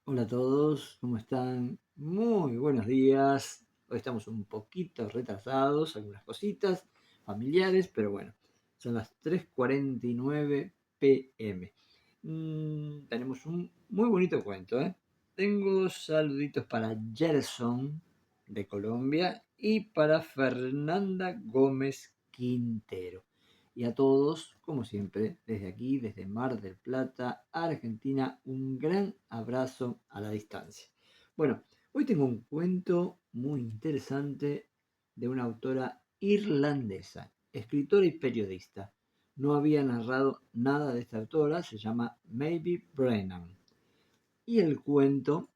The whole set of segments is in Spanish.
Hola a todos, ¿cómo están? Muy buenos días. Hoy estamos un poquito retrasados, algunas cositas familiares, pero bueno, son las 3:49 p.m. Tenemos un muy bonito cuento, ¿eh? Tengo saluditos para Gerson de Colombia y para Fernanda Gómez Quintero. Y a todos, como siempre, desde aquí, desde Mar del Plata, Argentina, un gran abrazo a la distancia. Bueno, hoy tengo un cuento muy interesante de una autora irlandesa, escritora y periodista. No había narrado nada de esta autora, se llama Maybe Brennan. Y el cuento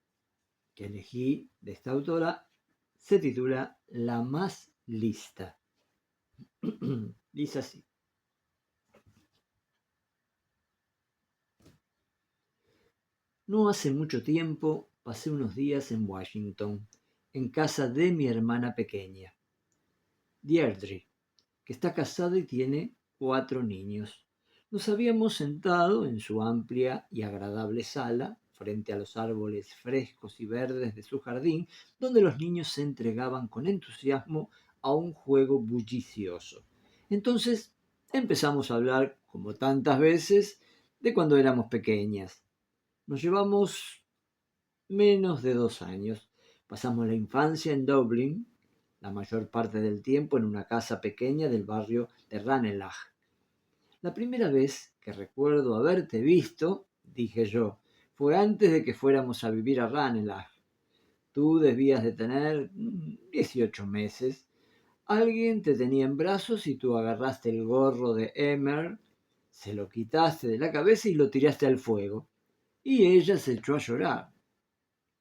que elegí de esta autora se titula La más lista. Dice así. No hace mucho tiempo pasé unos días en Washington, en casa de mi hermana pequeña, Deirdre, que está casada y tiene 4 niños. Nos habíamos sentado en su amplia y agradable sala, frente a los árboles frescos y verdes de su jardín, donde los niños se entregaban con entusiasmo a un juego bullicioso. Entonces empezamos a hablar, como tantas veces, de cuando éramos pequeñas. Nos llevamos menos de 2 años. Pasamos la infancia en Dublín, la mayor parte del tiempo en una casa pequeña del barrio de Ranelagh. La primera vez que recuerdo haberte visto, dije yo, fue antes de que fuéramos a vivir a Ranelagh. Tú debías de tener 18 meses. Alguien te tenía en brazos y tú agarraste el gorro de Emer, se lo quitaste de la cabeza y lo tiraste al fuego. Y ella se echó a llorar.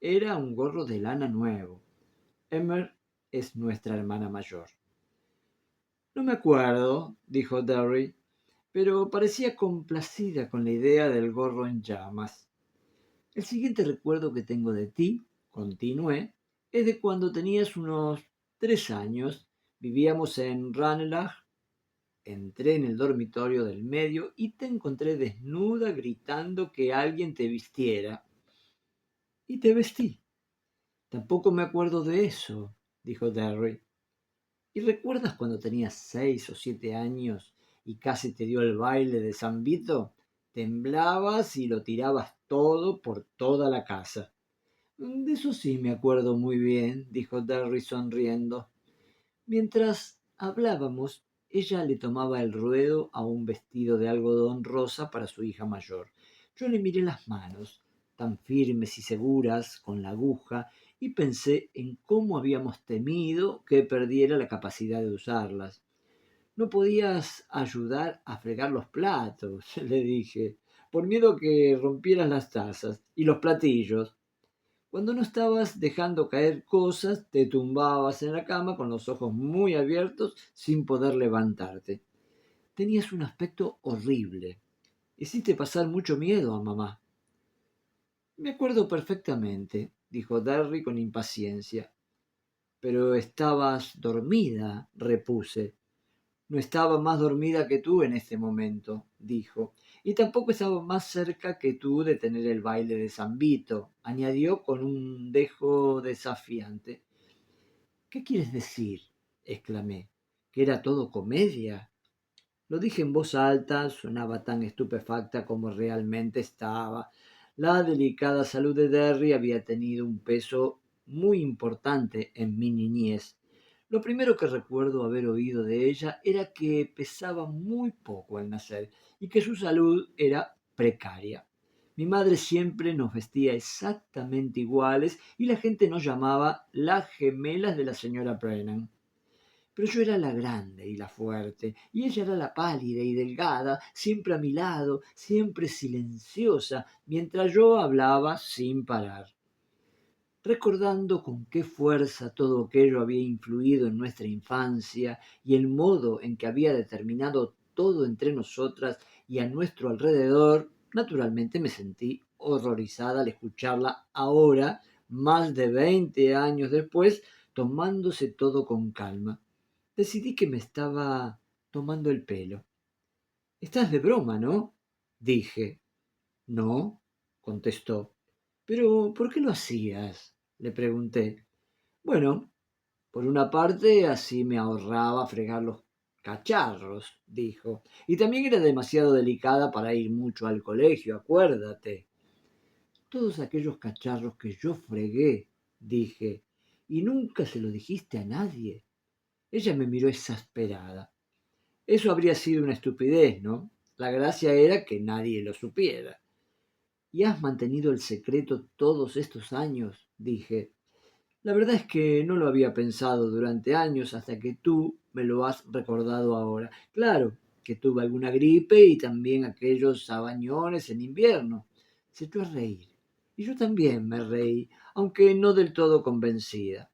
Era un gorro de lana nuevo. Emer es nuestra hermana mayor. No me acuerdo, dijo Derry, pero parecía complacida con la idea del gorro en llamas. El siguiente recuerdo que tengo de ti, continué, es de cuando tenías unos 3 años. Vivíamos en Ranelagh. Entré en el dormitorio del medio y te encontré desnuda gritando que alguien te vistiera. Y te vestí. Tampoco me acuerdo de eso, dijo Derry. ¿Y recuerdas cuando tenías 6 o 7 años y casi te dio el baile de San Vito? Temblabas y lo tirabas todo por toda la casa. De eso sí me acuerdo muy bien, dijo Derry sonriendo. Mientras hablábamos, ella le tomaba el ruedo a un vestido de algodón rosa para su hija mayor. Yo le miré las manos, tan firmes y seguras, con la aguja, y pensé en cómo habíamos temido que perdiera la capacidad de usarlas. No podías ayudar a fregar los platos, le dije, por miedo que rompieras las tazas y los platillos. Cuando no estabas dejando caer cosas, te tumbabas en la cama con los ojos muy abiertos sin poder levantarte. Tenías un aspecto horrible. Hiciste pasar mucho miedo a mamá. Me acuerdo perfectamente, dijo Darry con impaciencia. Pero estabas dormida, repuse. No estaba más dormida que tú en este momento, dijo, y tampoco estaba más cerca que tú de tener el baile de San Vito, añadió con un dejo desafiante. ¿Qué quieres decir? Exclamé. ¿Que era todo comedia? Lo dije en voz alta, sonaba tan estupefacta como realmente estaba. La delicada salud de Derry había tenido un peso muy importante en mi niñez. Lo primero que recuerdo haber oído de ella era que pesaba muy poco al nacer y que su salud era precaria. Mi madre siempre nos vestía exactamente iguales y la gente nos llamaba las gemelas de la señora Brennan. Pero yo era la grande y la fuerte, y ella era la pálida y delgada, siempre a mi lado, siempre silenciosa, mientras yo hablaba sin parar. Recordando con qué fuerza todo aquello había influido en nuestra infancia y el modo en que había determinado todo entre nosotras y a nuestro alrededor, naturalmente me sentí horrorizada al escucharla ahora, más de 20 años después, tomándose todo con calma. Decidí que me estaba tomando el pelo. Estás de broma, ¿no? Dije. No, contestó. «¿Pero por qué lo hacías?», le pregunté. «Bueno, por una parte, así me ahorraba fregar los cacharros», dijo. «Y también era demasiado delicada para ir mucho al colegio, acuérdate». «Todos aquellos cacharros que yo fregué», dije, «y nunca se lo dijiste a nadie». Ella me miró exasperada. Eso habría sido una estupidez, ¿no? La gracia era que nadie lo supiera. «¿Y has mantenido el secreto todos estos años?», dije. «La verdad es que no lo había pensado durante años hasta que tú me lo has recordado ahora. Claro que tuve alguna gripe y también aquellos sabañones en invierno». Se echó a reír. Y yo también me reí, aunque no del todo convencida.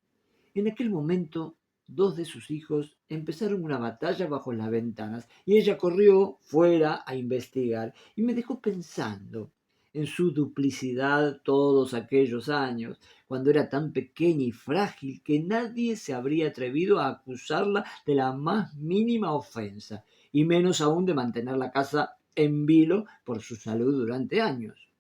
En aquel momento, dos de sus hijos empezaron una batalla bajo las ventanas y ella corrió fuera a investigar y me dejó pensando en su duplicidad todos aquellos años, cuando era tan pequeña y frágil que nadie se habría atrevido a acusarla de la más mínima ofensa, y menos aún de mantener la casa en vilo por su salud durante años.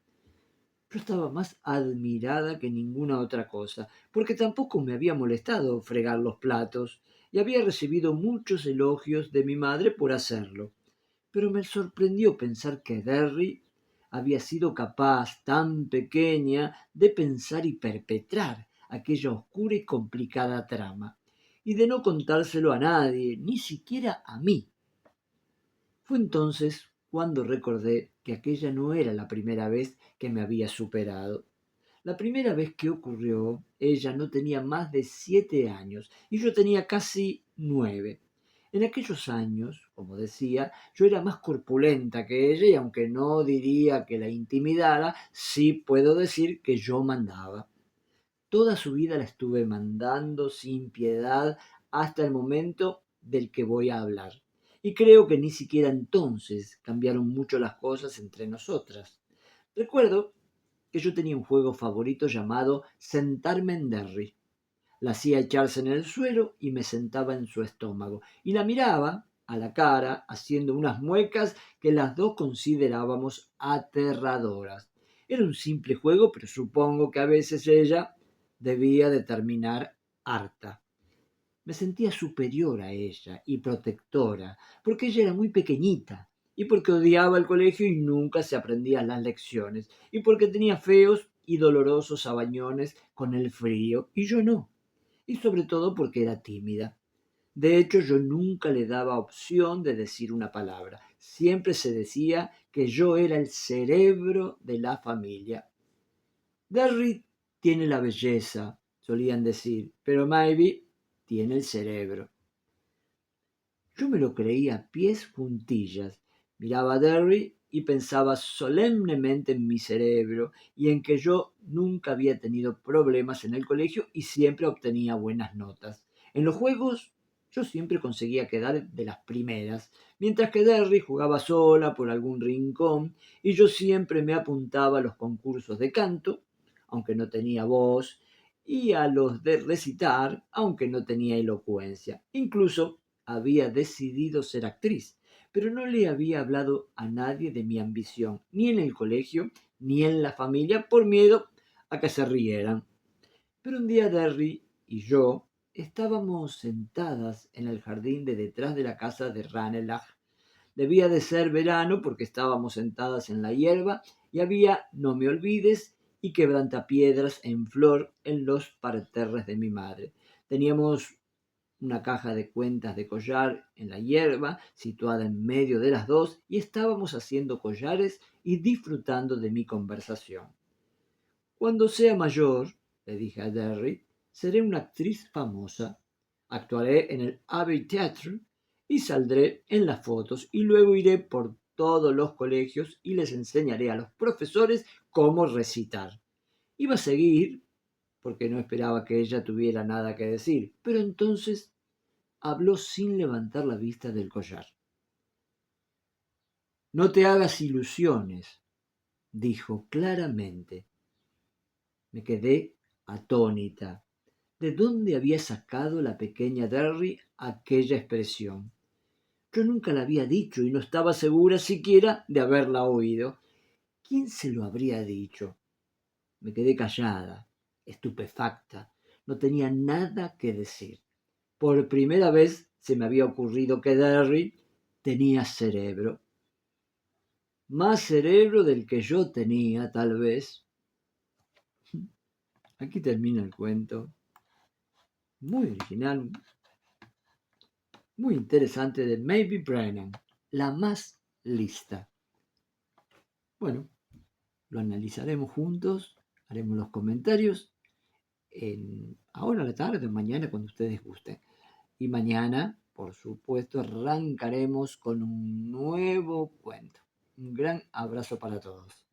Yo estaba más admirada que ninguna otra cosa, porque tampoco me había molestado fregar los platos, y había recibido muchos elogios de mi madre por hacerlo. Pero me sorprendió pensar que Derry había sido capaz, tan pequeña, de pensar y perpetrar aquella oscura y complicada trama, y de no contárselo a nadie, ni siquiera a mí. Fue entonces cuando recordé que aquella no era la primera vez que me había superado. La primera vez que ocurrió, ella no tenía más de 7 años y yo tenía casi 9. En aquellos años, como decía, yo era más corpulenta que ella y aunque no diría que la intimidara, sí puedo decir que yo mandaba. Toda su vida la estuve mandando sin piedad hasta el momento del que voy a hablar. Y creo que ni siquiera entonces cambiaron mucho las cosas entre nosotras. Recuerdo que yo tenía un juego favorito llamado sentarme en Derry. La hacía echarse en el suelo y me sentaba en su estómago. Y la miraba a la cara haciendo unas muecas que las dos considerábamos aterradoras. Era un simple juego, pero supongo que a veces ella debía de terminar harta. Me sentía superior a ella y protectora, porque ella era muy pequeñita, y porque odiaba el colegio y nunca se aprendía las lecciones, y porque tenía feos y dolorosos sabañones con el frío, y yo no, y sobre todo porque era tímida. De hecho, yo nunca le daba opción de decir una palabra. Siempre se decía que yo era el cerebro de la familia. Derry tiene la belleza, solían decir, pero Maybe tiene el cerebro. Yo me lo creía a pies juntillas. Miraba a Derry y pensaba solemnemente en mi cerebro y en que yo nunca había tenido problemas en el colegio y siempre obtenía buenas notas. En los juegos yo siempre conseguía quedar de las primeras, mientras que Derry jugaba sola por algún rincón y yo siempre me apuntaba a los concursos de canto, aunque no tenía voz, y a los de recitar, aunque no tenía elocuencia. Incluso había decidido ser actriz, pero no le había hablado a nadie de mi ambición, ni en el colegio, ni en la familia, por miedo a que se rieran. Pero un día Derry y yo estábamos sentadas en el jardín de detrás de la casa de Ranelagh. Debía de ser verano porque estábamos sentadas en la hierba y había No me olvides y Quebrantapiedras en flor en los parterres de mi madre. Teníamos una caja de cuentas de collar en la hierba, situada en medio de las dos, y estábamos haciendo collares y disfrutando de mi conversación. «Cuando sea mayor», le dije a Derry, «seré una actriz famosa. Actuaré en el Abbey Theatre y saldré en las fotos y luego iré por todos los colegios y les enseñaré a los profesores cómo recitar». Iba a seguir porque no esperaba que ella tuviera nada que decir, pero entonces habló sin levantar la vista del collar. «No te hagas ilusiones», dijo claramente. Me quedé atónita. ¿De dónde había sacado la pequeña Derry aquella expresión? Yo nunca la había dicho y no estaba segura siquiera de haberla oído. ¿Quién se lo habría dicho? Me quedé callada, estupefacta. No tenía nada que decir. Por primera vez se me había ocurrido que Derry tenía cerebro. Más cerebro del que yo tenía, tal vez. Aquí termina el cuento. Muy original, muy interesante de Maybe Brennan, la más lista. Bueno, lo analizaremos juntos, haremos los comentarios ahora a la tarde, mañana, cuando ustedes gusten. Y mañana, por supuesto, arrancaremos con un nuevo cuento. Un gran abrazo para todos.